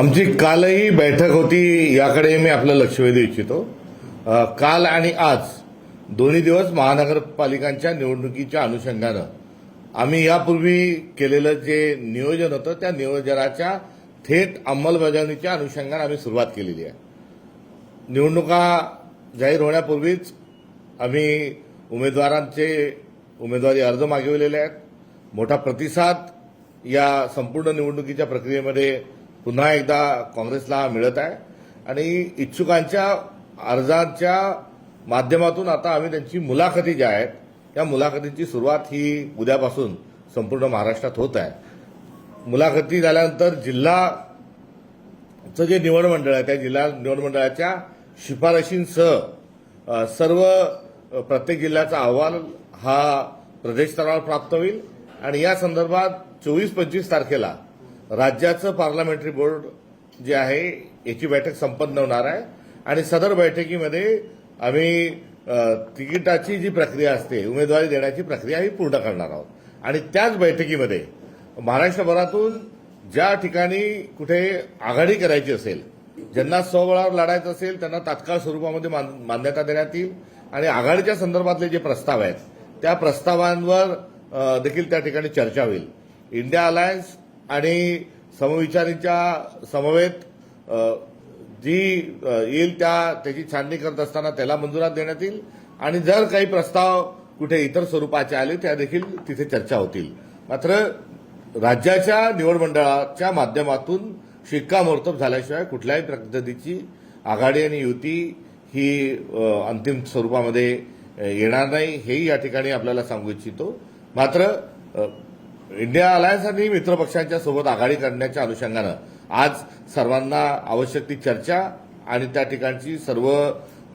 आमची कालही बैठक होती, याकडे मी आपलं लक्ष वेधू इच्छितो. काल आणि आज दोन्ही दिवस महानगरपालिकांच्या निवडणुकीच्या अनुषंगानं आम्ही यापूर्वी केलेलं जे नियोजन होतं त्या नियोजनाच्या थेट अंमलबजावणीच्या अनुषंगानं आम्ही सुरुवात केलेली आहे. निवडणुका जाहीर होण्यापूर्वीच आम्ही उमेदवारांचे उमेदवारी अर्ज मागविलेले आहेत. मोठा प्रतिसाद या संपूर्ण निवडणुकीच्या प्रक्रियेमध्ये पुन्हा एकदा काँग्रेसला मिळत आहे आणि इच्छुकांच्या अर्जांच्या माध्यमातून आता आम्ही त्यांची मुलाखती ज्या आहेत त्या मुलाखतींची सुरुवात ही उद्यापासून संपूर्ण महाराष्ट्रात होत आहे. मुलाखती झाल्यानंतर जिल्हाचं जे निवड मंडळ आहे त्या जिल्हा निवड मंडळाच्या शिफारशींसह सर्व प्रत्येक जिल्ह्याचा अहवाल हा प्रदेश स्तरावर प्राप्त होईल आणि या संदर्भात 24-25 तारखेला राज्याचं पार्लमेंटरी बोर्ड जे आहे याची बैठक संपन्न होणार आहे आणि सदर बैठकीमध्ये आम्ही तिकिटाची जी प्रक्रिया असते उमेदवारी देण्याची प्रक्रिया ही पूर्ण करणार आहोत आणि त्याच बैठकीमध्ये महाराष्ट्रभरातून ज्या ठिकाणी कुठे आघाडी करायची असेल, ज्यांना स्वबळावर लढायचं असेल त्यांना तात्काळ स्वरूपामध्ये मान्यता देण्यात येईल आणि आघाडीच्या संदर्भातले जे प्रस्ताव आहेत त्या प्रस्तावांवर देखील त्या ठिकाणी चर्चा होईल. इंडिया अलायन्स आणि समविचारींच्या समवेत जी येईल त्याची छाननी करत असताना त्याला मंजुरात देण्यात येईल आणि जर काही प्रस्ताव कुठे इतर स्वरूपाचे आले त्या देखील तिथे चर्चा होतील. मात्र राज्याच्या निवड मंडळाच्या माध्यमातून शिक्कामोर्तब झाल्याशिवाय कुठल्याही पद्धतीची आघाडी आणि युती ही अंतिम स्वरूपामध्ये येणार नाही हेही या ठिकाणी आपल्याला सांगू इच्छितो. मात्र इंडिया अलायन्स आणि मित्रपक्षांच्या सोबत आघाडी करण्याच्या अनुषंगानं आज सर्वांना आवश्यक ती चर्चा आणि त्या ठिकाणची सर्व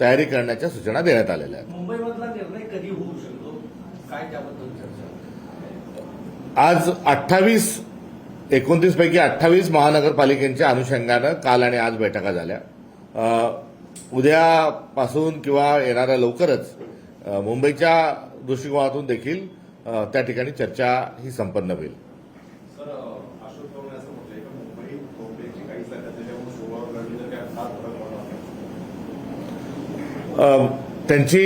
तयारी करण्याच्या सूचना देण्यात आलेल्या आहेत. मुंबईमधला निर्णय कधी होऊ शकतो, काय त्याबद्दल चर्चा? आज 29 पैकी 28 महानगरपालिकांच्या अनुषंगानं काल आणि आज बैठका झाल्या. उद्यापासून किंवा येणाऱ्या लवकरच मुंबईच्या दृष्टिकोनातून देखील त्या ठिकाणी चर्चा ही संपन्न होईल. सर, अशोक चव्हाण असं म्हटलंय की मुंबई बॉम्बेची काही जागा त्याच्यामुळे शोभावर लढली तर काय हात होणार. त्यांची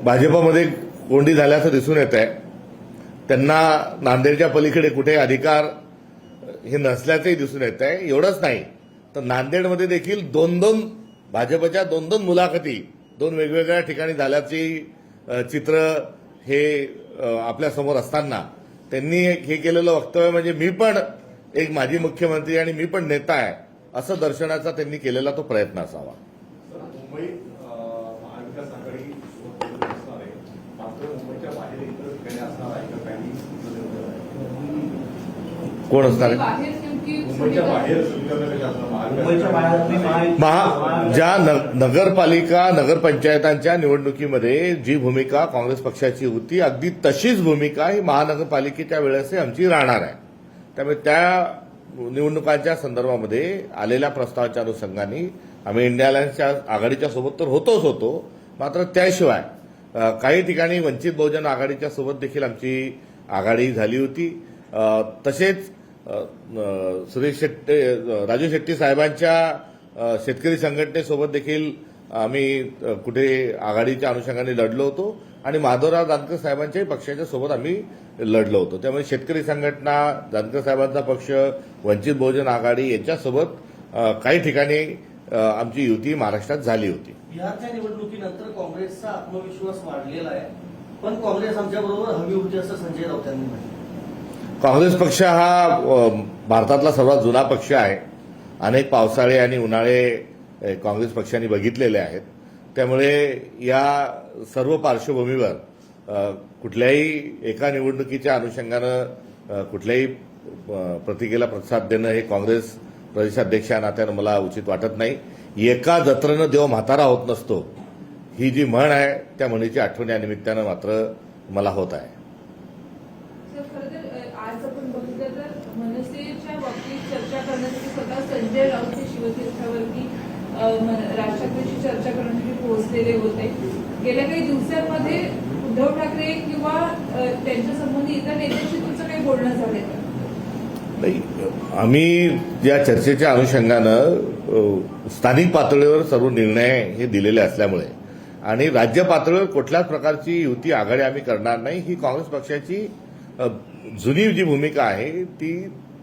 भाजपमध्ये कोंडी झाल्याचं दिसून येत आहे. त्यांना नांदेडच्या पलीकडे कुठे अधिकार हे नसल्याचंही दिसून येत आहे. एवढंच नाही तर नांदेडमध्ये देखील भाजपच्या दोन मुलाखती दोन वेगवेगळ्या ठिकाणी झाल्याची चित्र हे आपल्यासमोर असताना त्यांनी हे केलेलं वक्तव्य म्हणजे मी पण एक माजी मुख्यमंत्री आणि मी पण नेता आहे असं दर्शवण्याचा त्यांनी केलेला तो प्रयत्न असावा. मुंबई महाविकास आघाडी असणार आहे, मात्र मुंबईच्या बाहेर इतर ठिकाणी असणार आहे का काही कोण असणार आहे? मुंबईच्या बाहेर समीकरण कशा असणार? ज्या नगरपालिका नगरपंचायतांच्या निवडणुकीमध्ये जी भूमिका काँग्रेस पक्षाची होती अगदी तशीच भूमिका ही महानगरपालिकेच्या वेळेस आमची राहणार आहे. त्यामुळे त्या निवडणुकांच्या संदर्भामध्ये आलेल्या प्रस्तावाच्या अनुषंगाने आम्ही इंडिया अलायन्सच्या आघाडीच्या सोबत तर होतो, मात्र त्याशिवाय काही ठिकाणी वंचित बहुजन आघाडीच्या सोबत देखील आमची आघाडी झाली होती. तसेच राजू शेट्टी साहेबांच्या शेतकरी संघटनेसोबत देखील आम्ही कुठे आघाडीच्या अनुषंगाने लढलो होतो आणि माधवराव जानकर साहेबांच्याही पक्षाच्या सोबत आम्ही लढलो होतो. त्यामुळे शेतकरी संघटना, जानकर साहेबांचा पक्ष, वंचित बहुजन आघाडी यांच्यासोबत काही ठिकाणी आमची युती महाराष्ट्रात झाली होती. बिहारच्या निवडणुकीनंतर काँग्रेसचा आत्मविश्वास वाढलेला आहे, पण काँग्रेस आमच्याबरोबर हवी होती असं संजय राऊत यांनी म्हटलं. काँग्रेस पक्ष हा भारतातला सर्वात जुना पक्ष आहे. अनेक पावसाळे आणि उन्हाळे काँग्रेस पक्षाने बघितलेले आहेत. त्यामुळे या सर्व पार्श्वभूमीवर कुठल्याही एका निवडणुकीच्या अनुषंगानं कुठल्याही प्रतिकेला प्रतिसाद देणं हे काँग्रेस प्रदेशाध्यक्ष या नात्यानं मला उचित वाटत नाही. एका जत्रेनं देव म्हातारा होत नसतो ही जी म्हण आहे त्या म्हणीची आठवण या निमित्तानं मात्र मला होत आहे. आज आपण बघितलं तर मनसेच्या बाबतीत चर्चा करण्यासाठी स्वतः संजय राऊत हे शिवतीर्थावरती राज ठाकरेंशी चर्चा करण्यासाठी पोहोचलेले होते. गेल्या काही दिवसांमध्ये उद्धव ठाकरे किंवा त्यांच्या संबंधी इतर नेत्यांशी तुमचं काही बोलणं झालंय का? नाही, आम्ही या चर्चेच्या अनुषंगानं स्थानिक पातळीवर सर्व निर्णय हे दिलेले असल्यामुळे आणि राज्य पातळीवर कुठल्याच प्रकारची युती आघाडी आम्ही करणार नाही, ही काँग्रेस पक्षाची जुनी जी भूमिका आहे ती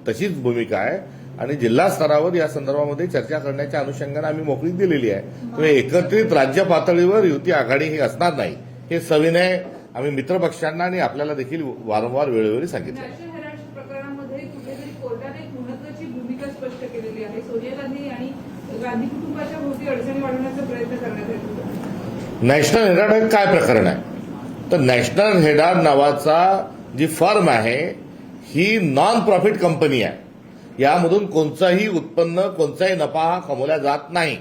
तशीच भूमिका आहे आणि जिल्हा स्तरावर या संदर्भामध्ये चर्चा करण्याच्या अनुषंगाने आम्ही मोकळीक दिलेली आहे. त्यामुळे एकत्रित राज्य पातळीवर युती आघाडी ही असणार नाही, हे सविनय आम्ही मित्रपक्षांना आणि आपल्याला देखील वारंवार वेळोवेळी सांगितलं. नॅशनल हेराल्ड प्रकरणामध्ये कुठेतरी कोर्टाने एक महत्वाची भूमिका स्पष्ट केलेली आहे. सोनिया गांधी आणि गांधी कुटुंबाच्या भोवती अडचणी वाढवण्याचा प्रयत्न करण्यात येत होता. नॅशनल हेराल्ड हे काय प्रकरण आहे, तर नॅशनल हेराल्ड नावाचा जी फर्म आहे ही नॉन प्रॉफिट कंपनी आहे. यामधून कोणताही उत्पन्न, कोणताही नफा हा कमवला जात नाही.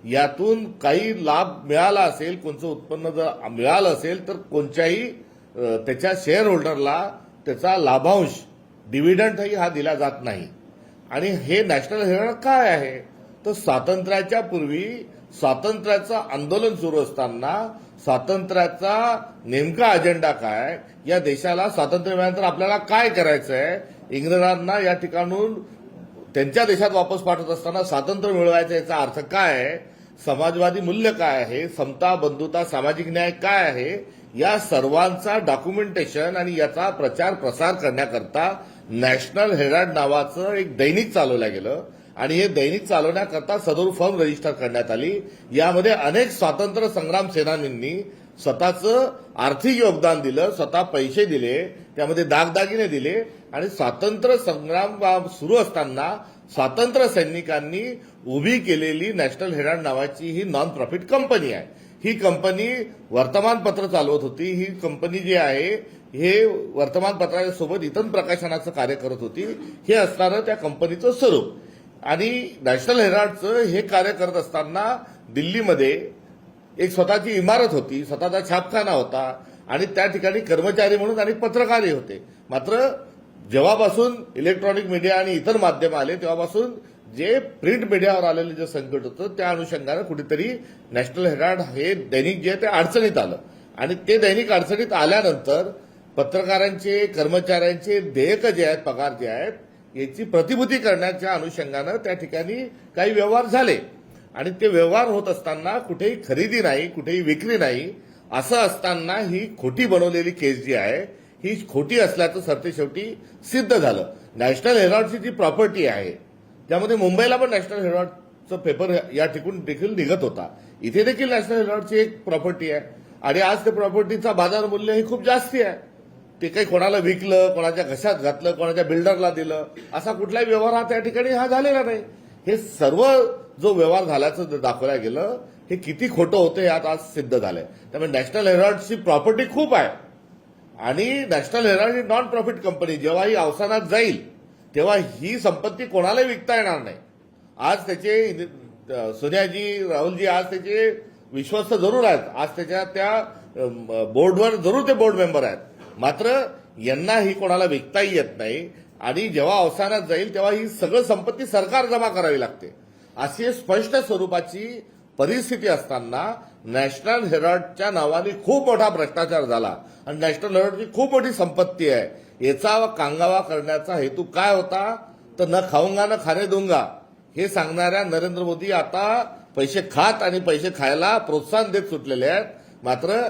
यातून काही लाभ मिळाला असेल, कोणतं उत्पन्न जर मिळालं असेल तर कोणत्याही त्याच्या शेअर होल्डरला त्याचा लाभांश डिव्हिडंडही हा दिला जात नाही. आणि हे नॅशनल हेराल्ड काय आहे, तर स्वातंत्र्याच्या पूर्वी स्वातंत्र्याचं आंदोलन सुरू असताना स्वातंत्र्याचा नेमका अजेंडा काय, या देशाला स्वातंत्र्य मिळाल्यानंतर आपल्याला काय करायचं आहे, इंग्रजांना या ठिकाणून त्यांच्या देशात वापस पाठवत असताना स्वातंत्र्य मिळवायचं याचा अर्थ काय आहे, समाजवादी मूल्य काय आहे, समता, बंधुता, सामाजिक न्याय काय आहे, या सर्वांचा डॉक्युमेंटेशन आणि याचा प्रचार प्रसार करण्याकरता नॅशनल हेराल्ड नावाचं एक दैनिक चालवलं गेलं आणि हे दैनिक चालवण्याकरता सदर फर्म रजिस्टर करण्यात आली. यामध्ये अनेक स्वातंत्र्य संग्राम सेनानींनी स्वतःचं आर्थिक योगदान दिलं, स्वतः पैसे दिले, त्यामध्ये दागदागिने दिले आणि स्वातंत्र्य संग्राम सुरू असताना स्वातंत्र्य सैनिकांनी उभी केलेली नॅशनल हेराल्ड नावाची ही नॉन प्रॉफिट कंपनी आहे. ही कंपनी वर्तमानपत्र चालवत होती. ही कंपनी जी आहे हे वर्तमानपत्रासोबत इतर प्रकाशनाचं कार्य करत होती. हे असणारं त्या कंपनीचं स्वरूप. आणि नॅशनल हेराल्डचं हे कार्य करत असताना दिल्लीमध्ये एक स्वतःची इमारत होती, स्वतःचा छापखाना होता आणि त्या ठिकाणी कर्मचारी म्हणून आणि पत्रकारही होते. मात्र जेव्हापासून इलेक्ट्रॉनिक मीडिया आणि इतर माध्यम आले तेव्हापासून जे प्रिंट मीडियावर आलेलं जे संकट होतं त्या अनुषंगानं कुठेतरी नॅशनल हेराल्ड हे दैनिक जे आहे ते अडचणीत आलं आणि ते दैनिक अडचणीत आल्यानंतर पत्रकारांचे, कर्मचाऱ्यांचे देयक जे आहेत, पगार जे आहेत, याची प्रतिभूती करण्याच्या अनुषंगानं त्या ठिकाणी काही व्यवहार झाले आणि ते व्यवहार होत असताना कुठेही खरेदी नाही, कुठेही विक्री नाही. असं असताना ही खोटी बनवलेली केस जी आहे ही खोटी असल्याचं सरतेशेवटी सिद्ध झालं. नॅशनल हेराल्डची जी प्रॉपर्टी आहे, ज्यामध्ये मुंबईला पण नॅशनल हेराल्डचं पेपर या ठिकाणी देखील निघत होता, इथे देखील नॅशनल हेराल्डची एक प्रॉपर्टी आहे आणि आज त्या प्रॉपर्टीचा बाजार मूल्य हे खूप जास्ती आहे. ते काही कोणाला विकलं, कोणाच्या घशात घातलं, कोणाच्या बिल्डरला दिलं, असा कुठलाही व्यवहार हा त्या ठिकाणी हा झालेला नाही. हे सर्व जो व्यवहार झाल्याचं दाखवलं गेलं हे किती खोटं होतं हे आता आज सिद्ध झालंय. त्यामुळे नॅशनल हेराल्डची प्रॉपर्टी खूप आहे आणि नॅशनल हेराल्ड ही नॉन प्रॉफिट कंपनी जेव्हा ही अवसानात जाईल तेव्हा ही संपत्ती कोणालाही विकता येणार नाही. आज त्याचे सोनियाजी, राहुलजी आज त्याचे विश्वस्त जरूर आहेत, आज त्याच्या त्या बोर्डवर जरूर ते बोर्ड मेंबर आहेत. मात्र यांना ही कोणाला विकताही येत नाही आणि जेव्हा अवसानात जाईल तेव्हा ही सगळं संपत्ती सरकार जमा करावी लागते. अशी स्पष्ट स्वरूपाची परिस्थिती असताना नॅशनल हेराल्डच्या नावाने खूप मोठा भ्रष्टाचार झाला आणि नॅशनल हेराल्डची खूप मोठी संपत्ती आहे. याचा कांगावा करण्याचा हेतू काय होता, तर न खाऊंगा न खाणे दूंगा हे सांगणाऱ्या नरेंद्र मोदी आता पैसे खात आणि पैसे खायला प्रोत्साहन देत सुटलेले आहेत. मात्र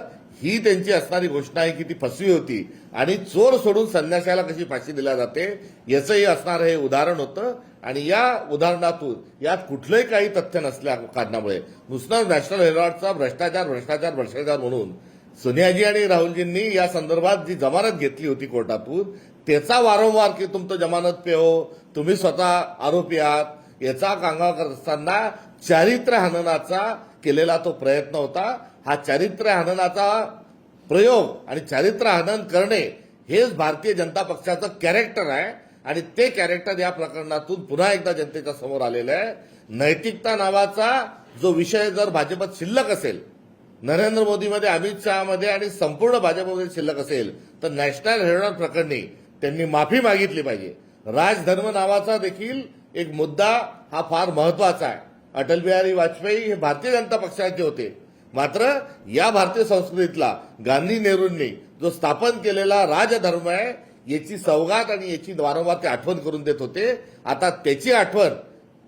ही त्यांची असणारी घोषणा आहे की ती फसवी होती आणि चोर सोडून संन्याशाला कशी फाशी दिल्या जाते याचंही असणारं हे उदाहरण होतं. आणि या उदाहरणातून यात कुठलंही काही तथ्य नसल्या कारणामुळे नुसतं नॅशनल हेराल्डचा भ्रष्टाचार म्हणून सोनियाजी आणि राहुलजींनी या संदर्भात जी जमानत घेतली होती कोर्टातून त्याचा वारंवार की तुमचं जमानत पे हो, तुम्ही स्वतः आरोपी आहात याचा कांगावा करत असताना चारित्र्य हननाचा केलेला तो प्रयत्न होता. हा चारित्र्य हननाचा प्रयोग आणि चारित्र्य हनन करणे हेच भारतीय जनता पक्षाचं कॅरेक्टर आहे आणि ते कॅरेक्टर या प्रकरणातून पुन्हा एकदा जनतेच्या समोर आलेलं आहे. नैतिकता नावाचा जो विषय जर भाजपात शिल्लक असेल, नरेंद्र मोदीमध्ये, अमित शहामध्ये आणि संपूर्ण भाजपमध्ये शिल्लक असेल तर नॅशनल हेराल्ड प्रकरणी त्यांनी माफी मागितली पाहिजे. राजधर्म नावाचा देखील एक मुद्दा हा फार महत्वाचा आहे. अटल बिहारी वाजपेयी हे भारतीय जनता पक्षाचे होते, मात्र या भारतीय संस्कृतीतला गांधी नेहरूंनी जो स्थापन केलेला राजधर्म आहे याची सौगात आणि याची वारंवार ते आठवण करून देत होते. आता त्याची आठवण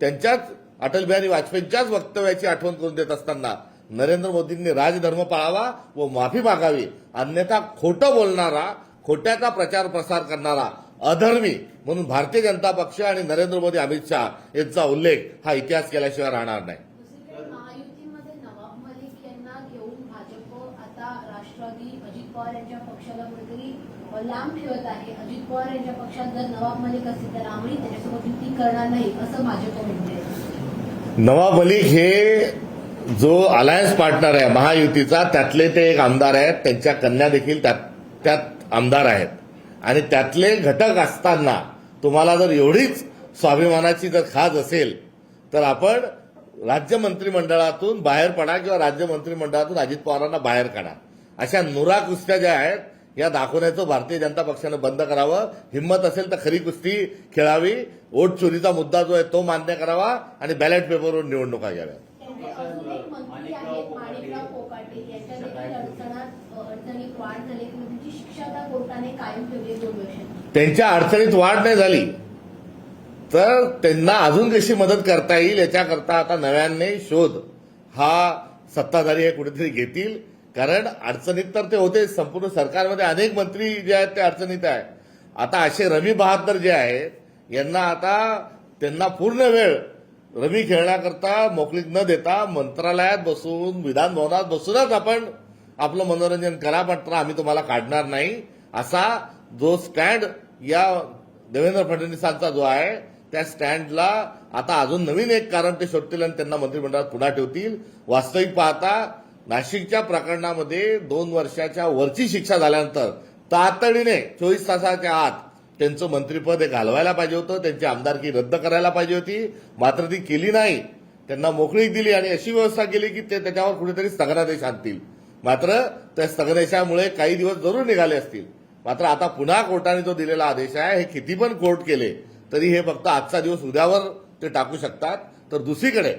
त्यांच्याच अटल बिहारी वाजपेयींच्याच वक्तव्याची आठवण करून देत असताना नरेंद्र मोदींनी राजधर्म पाळावा व माफी मागावी, अन्यथा खोटं बोलणारा, खोट्याचा प्रचार प्रसार करणारा अधर्मी म्हणून भारतीय जनता पक्ष आणि नरेंद्र मोदी, अमित शहा यांचा उल्लेख हा इतिहास केल्याशिवाय राहणार नाही. दुसरीकडे महायुतीमध्ये नवाब मलिक यांना घेऊन भाजप आता राष्ट्रवादी अजित पवार यांच्या पक्षाला कुठेतरी लांब ठेवत आहे. अजित पवार यांच्या पक्षात जर नवाब मलिक असतील तर आम्ही त्याच्यासोबत युती करणार नाही असं भाजप म्हणते. नवाब मलिक हे जो अलायन्स पार्टनर आहे महायुतीचा, त्यातले ते एक आमदार आहेत. त्यांच्या कन्या देखील त्यात आमदार आहेत. आणि त्यातले घटक असताना तुम्हाला जर एवढीच स्वाभिमानाची जर खाज असेल तर आपण राज्य मंत्रिमंडळातून बाहेर पडा किंवा राज्य मंत्रिमंडळातून अजित पवारांना बाहेर काढा. अशा नुरा कुस्त्या ज्या आहेत या दाखवण्याचं भारतीय जनता पक्षानं बंद करावं. हिंमत असेल तर खरी कुस्ती खेळावी. वोट चोरीचा मुद्दा जो आहे तो मान्य करावा आणि बॅलेट पेपरवर निवडणुका घ्याव्या. त्यांचे अजून एक मंत्री आहेत माणिकराव कोकाटे, यांच्या देखील अडचणीत वाढ झाली. त्यांची शिक्षा आता कोर्टाने कायम ठेवली 2 वर्षांची. त्यांच्या अडचणीत वाढ नाही झाली तर त्यांना अजून कशी मदत करता येईल याच्याकरता आता नव्याने शोध हा सत्ताधारी हे कुठेतरी घेतील. कारण अडचणीत तर ते होते. संपूर्ण सरकारमध्ये अनेक मंत्री जे आहेत ते अडचणीत आहे. आता असे रवी बहादर जे आहेत यांना आता त्यांना पूर्ण वेळ रमी खेळण्याकरता मोकळीक न देता मंत्रालयात बसून, विधान भवनात बसूनच आपण आपलं मनोरंजन करा, मात्र आम्ही तुम्हाला काढणार नाही असा जो स्टँड या देवेंद्र फडणवीसांचा जो आहे त्या स्टँडला आता अजून नवीन एक कारण ते शोधतील आणि त्यांना मंत्रिमंडळात पुन्हा ठेवतील. वास्तविक पाहता नाशिकच्या प्रकरणामध्ये 2 वर्षाच्या वरची शिक्षा झाल्यानंतर तातडीने 24 तासाच्या आत त्यांचं मंत्रिपद हे घालवायला पाहिजे होतं. त्यांची आमदारकी रद्द करायला पाहिजे होती. मात्र ती केली नाही. त्यांना मोकळीक दिली आणि अशी व्यवस्था केली की ते त्याच्यावर कुठेतरी स्थगनादेश आणतील. मात्र त्या स्थगनादेशामुळे काही दिवस जरूर निघाले असतील. मात्र आता पुन्हा कोर्टाने जो दिलेला आदेश आहे, हे किती पण कोर्ट केले तरी हे फक्त आजचा दिवस उद्यावर ते टाकू शकतात. तर दुसरीकडे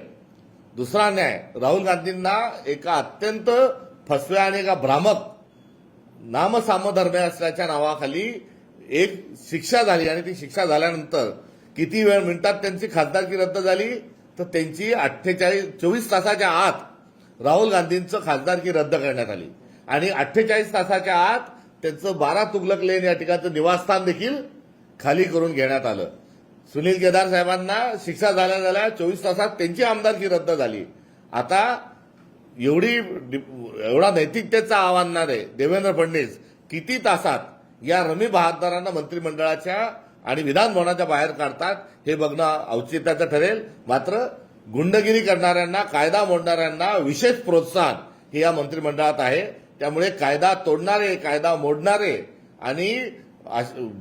दुसरा अन्याय, राहुल गांधींना एका अत्यंत फसव्या आणि एका भ्रामक नामसामधर्म्य असल्याच्या नावाखाली एक शिक्षा झाली आणि ती शिक्षा झाल्यानंतर किती वेळ मिनिटात त्यांची खासदारकी रद्द झाली तर त्यांची 24 तासाच्या आत राहुल गांधींचं खासदारकी रद्द करण्यात आली आणि 48 तासाच्या आत त्यांचं 12 तुगलक लेन या ठिकाणचं निवासस्थान देखील खाली करून घेण्यात आलं. सुनील केदार साहेबांना शिक्षा झाल्या 24 तासात त्यांची आमदारकी रद्द झाली. आता एवढा नैतिकतेचा आव्हानणारे देवेंद्र फडणवीस किती तासात या रमी बहादरांना मंत्रिमंडळाच्या आणि विधान भवनाच्या बाहेर काढतात हे बघणं औचित्याचं ठरेल. मात्र गुंडगिरी करणाऱ्यांना, कायदा मोडणाऱ्यांना विशेष प्रोत्साहन हे या मंत्रिमंडळात आहे. त्यामुळे कायदा तोडणारे, कायदा मोडणारे आणि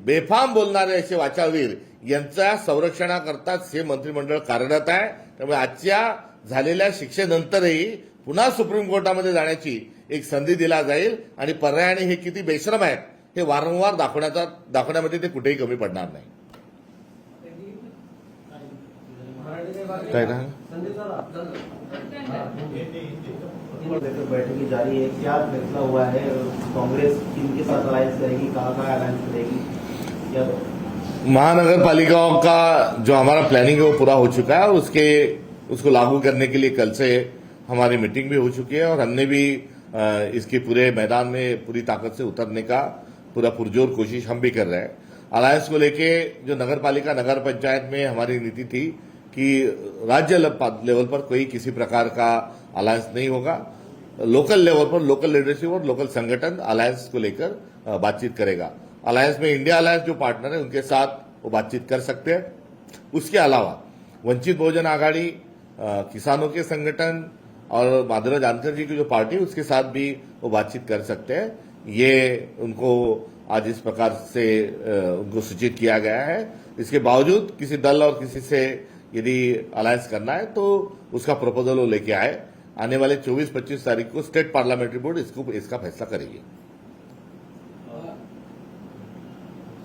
बेफाम बोलणारे असे वाचाळवीर यांच्या संरक्षणाकरताच हे मंत्रिमंडळ कार्यरत आहे. त्यामुळे आजच्या झालेल्या शिक्षेनंतरही पुन्हा सुप्रीम कोर्टामध्ये जाण्याची एक संधी दिला जाईल आणि पर्यायाने हे किती बेशरम आहेत हे वारंवार दाखवण्यामध्ये ते कुठेही कमी पडणार नाही. काय ना बैठकी जारी है, क्या फैसला हुआ है? कांग्रेस किनके साथ अलायंस करेगी, कहाँ अलायंस करेगी? या महानगर पालिकाओं का जो हमारा प्लानिंग है वो पूरा हो चुका है और उसको लागू करने के लिए कल से हमारी मीटिंग भी हो चुकी है और हमने भी इसके पूरे मैदान में पूरी ताकत से उतरने का पूरा पुरजोर कोशिश हम भी कर रहे हैं. अलायंस को लेके जो नगर पालिका, नगर पंचायत में हमारी नीति थी कि राज्य लेवल पर कोई किसी प्रकार का अलायंस नहीं होगा. लोकल लेवल पर लोकल लीडरशिप और लोकल संगठन अलायंस को लेकर बातचीत करेगा. अलायंस में इंडिया अलायंस जो पार्टनर है उनके साथ वो बातचीत कर सकते हैं. उसके अलावा वंचित बहुजन आघाड़ी, किसानों के संगठन और माधवराव जानकर जी की जो पार्टी उसके साथ भी वो बातचीत कर सकते हैं. ये उनको आज इस प्रकार से उनको सूचित किया गया है. इसके बावजूद किसी दल और किसी से यदि अलायंस करना है तो उसका प्रपोजल वो लेके आए. आने वाले 24-25 तारीख को स्टेट पार्लियामेंट्री बोर्ड इसका फैसला करेगी.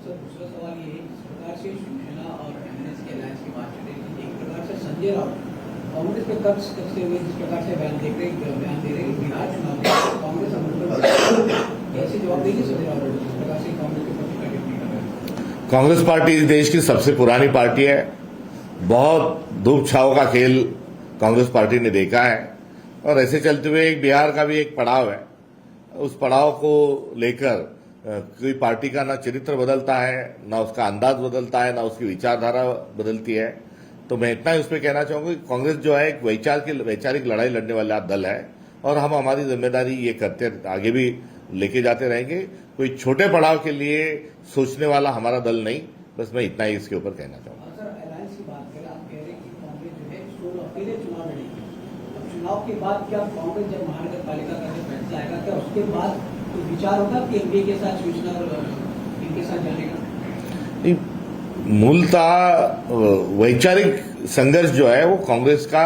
सर, दूसरा सवाल ये है, इस प्रकार से शिवसेना और एमएनएस के अलायंस की बात चल रही थी. एक प्रकार से संजय राउत कांग्रेस के कब्ज करते हुए जिस प्रकार से बयान दे रहे बिहार चुनाव में कांग्रेस कैसे जवाब देगी संजय राउत जिस प्रकार से कांग्रेस के पक्ष का टिप्पणी कर रहे हैं? कांग्रेस पार्टी इस देश की सबसे पुरानी पार्टी है। बहुत धूप छाव का खेल कांग्रेस पार्टी ने देखा है और ऐसे चलते हुए एक बिहार का भी एक पड़ाव है। उस पड़ाव को लेकर कोई पार्टी का ना चरित्र बदलता है, ना उसका अंदाज बदलता है, ना उसकी विचारधारा बदलती है। तो मैं इतना ही उस पर कहना चाहूंगा कि कांग्रेस जो है एक वैचारिक लड़ाई लड़ने वाला दल है और हम हमारी जिम्मेदारी ये करते आगे भी लेके जाते रहेंगे। कोई छोटे पड़ाव के लिए सोचने वाला हमारा दल नहीं। बस मैं इतना ही इसके ऊपर कहना चाहूंगा। सर, अलायंस की बात करें, आप कह रहे हैं कि कांग्रेस जो है सोल अकेले चुनाव लड़ेगी। अब चुनाव के बाद क्या कांग्रेस जब महानगर पालिका का जो फैसला आएगा, क्या उसके बाद कोई विचार होगा कि एनडीए के साथ सूचना और इनके साथ जाने का? मूलतः वैचारिक संघर्ष जो है वो कांग्रेस का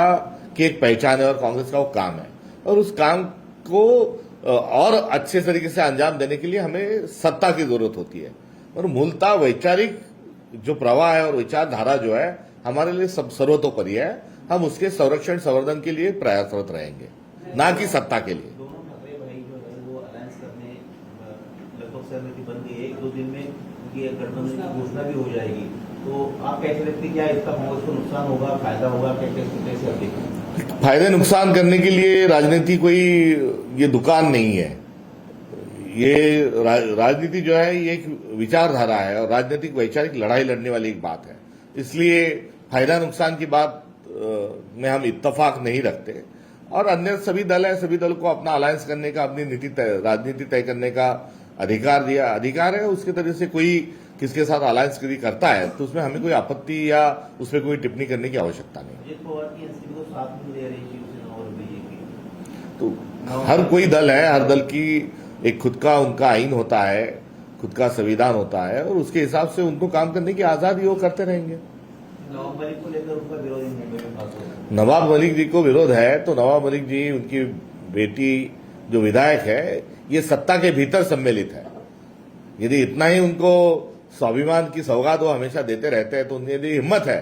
की एक पहचान है और कांग्रेस का वो काम है और उस काम को और अच्छे तरीके से अंजाम देने के लिए हमें सत्ता की जरूरत होती है। और मूलतः वैचारिक जो प्रवाह है और विचारधारा जो है हमारे लिए सब सर्वतोपरि है। हम उसके संरक्षण संवर्धन के लिए प्रयासरत रहेंगे, ना कि सत्ता के लिए। दोनों ठाकरे भाई जो है वो अलायंस करने लगभग सहमति बन गई है। 1-2 दिन में उनकी गठबंधन की घोषणा भी हो जाएगी। तो आप कैसे देखते, क्या इसका कांग्रेस को नुकसान होगा, फायदा होगा, कैसे आप देखें? फायदे नुकसान करने के लिए राजनीति कोई ये दुकान नहीं है। ये राजनीति जो है ये एक विचारधारा है और राजनीतिक वैचारिक लड़ाई लड़ने वाली एक बात है। इसलिए फायदा नुकसान की बात में हम इत्तेफाक नहीं रखते और अन्य सभी दल है, सभी दल को अपना अलायंस करने का, अपनी राजनीति तय करने का अधिकार है। उसके तरह से कोई किसके साथ अलायंस करता है तो उसमें हमें कोई आपत्ति या उसमें कोई टिप्पणी करने की आवश्यकता नहीं। अजित पवार की एनसीपी को साथ में ले रही शिवसेना और बीजेपी। तो हर कोई दल है, हर दल की एक खुद का उनका आईन होता है, खुद का संविधान होता है और उसके हिसाब से उनको काम करने की आजादी वो करते रहेंगे। नवाब मलिक को लेकर उनका विरोध मुंबई में खास होगा। नवाब मलिक जी को विरोध है तो नवाब मलिक जी, उनकी बेटी जो विधायक है, ये सत्ता के भीतर सम्मिलित है। यदि इतना ही उनको स्वाभिमान की सौगात वो हमेशा देते रहते हैं तो उनकी यदि हिम्मत है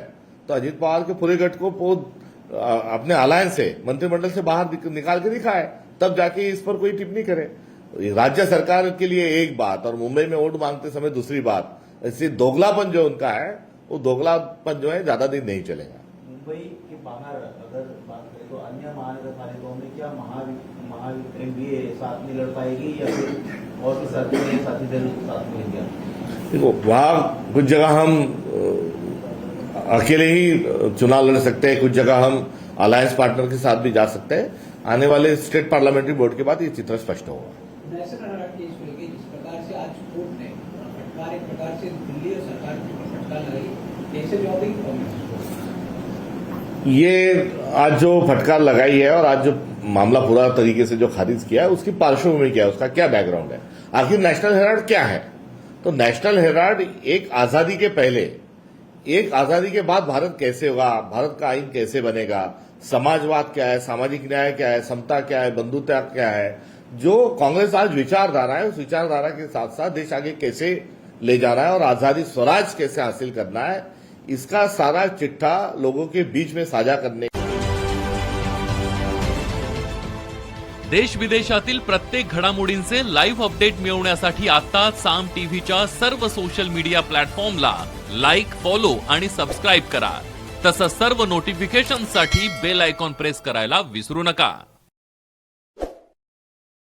तो अजित पवार के पूरे गठ को अपने अलायंस से, मंत्रिमंडल से बाहर निकाल के दिखाए, तब जाके इस पर कोई टिप्पणी करे। राज्य सरकार के लिए एक बात और मुंबई में वोट मांगते समय दूसरी बात, ऐसे दोगलापन जो उनका है वो दोगलापन जो है ज्यादा दिन नहीं चलेगा। मुंबई के बाहर अगर बात करें तो अन्य महानगर पालिकाओं में क्या एमबीए साथ में लड़ पाएगी या फिर और भी साथी दल साथ में लेंगे? देखो, वहां कुछ जगह हम अकेले ही चुनाव लड़ सकते हैं, कुछ जगह हम अलायंस पार्टनर के साथ भी जा सकते हैं। आने वाले स्टेट पार्लियामेंट्री बोर्ड के बाद ये चित्र स्पष्ट होगा। नेशनल हेराल्ड केस को लेकर जिस प्रकार से आज कोर्ट ने फटकार, एक प्रकार से दिल्ली और सरकार की फटकार लगाई, कैसे जवाब देगी कांग्रेस? ये आज जो फटकार लगाई है और आज जो मामला पूरा तरीके से जो खारिज किया है उसकी पार्श्वभूमि क्या है, उसका क्या बैकग्राउंड है, आखिर नेशनल हेराल्ड क्या है? तो नेशनल हेराल्ड एक आजादी के पहले, एक आजादी के बाद भारत कैसे होगा, भारत का आईन कैसे बनेगा, समाजवाद क्या है, सामाजिक न्याय क्या है, समता क्या है, बंधुता क्या है, जो कांग्रेस आज विचारधारा है, उस विचारधारा के साथ साथ देश आगे कैसे ले जाना है और आजादी स्वराज कैसे हासिल करना है, इसका सारा चिट्ठा लोगों के बीच में साझा करने। देश विदेशातील प्रत्येक घडामोडींचे लाईव्ह अपडेट मिळवण्यासाठी आता साम टीव्हीच्या सर्व सोशल मीडिया प्लॅटफॉर्मला लाईक, फॉलो आणि सबस्क्राईब करा। तसंच सर्व नोटिफिकेशनसाठी बेल आयकॉन प्रेस करायला विसरू नका।